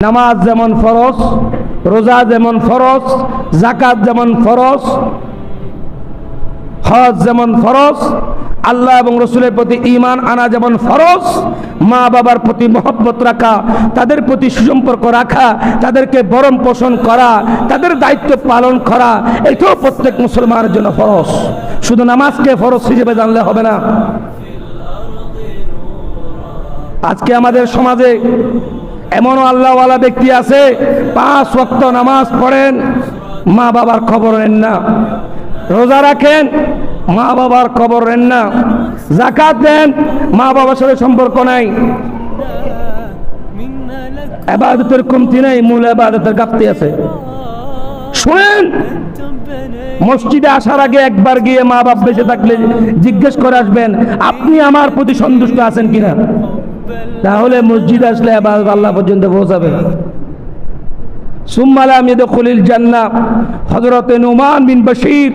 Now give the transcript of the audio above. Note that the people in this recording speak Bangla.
নামাজ যেমন ফরজ, রোজা যেমন ফরজ, যাকাত যেমন ফরজ, হজ যেমন ফরজ, আল্লাহ এবং রসুলের প্রতি ঈমান আনা যেমন ফরজ, মা বাবার প্রতি মহব্বত রাখা, তাদের প্রতি সুসম্পর্ক রাখা, তাদেরকে ভরণ পোষণ করা, তাদের দায়িত্ব পালন করা, এটাও প্রত্যেক মুসলমানের জন্য ফরজ। শুধু নামাজকে ফরজ হিসেবে জানলে হবে না। আজকে আমাদের সমাজে এমনও আল্লাহওয়ালা ব্যক্তি আছে, 5 ওয়াক্ত নামাজ পড়েন, মা বাবার খবর নেন না, রোজা রাখেন, মা বাবার খবর নেন না, যাকাত দেন, মা বাবার সাথে সম্পর্ক নাই, ইবাদতের কমতি নাই, মূল ইবাদতের ঘাটতি আছে। শুনেন, মসজিদে আসার আগে একবার গিয়ে মা বাপ বেঁচে থাকলে জিজ্ঞেস করে আসবেন, আপনি আমার প্রতি সন্তুষ্ট আছেন কিনা, তাহলে মসজিদে আসলে ইবাদত আল্লাহ পর্যন্ত পৌঁছাবে। সুম্মা লাম ইয়াদখুলিল জান্নাহ, হযরত নুমান বিন বশীর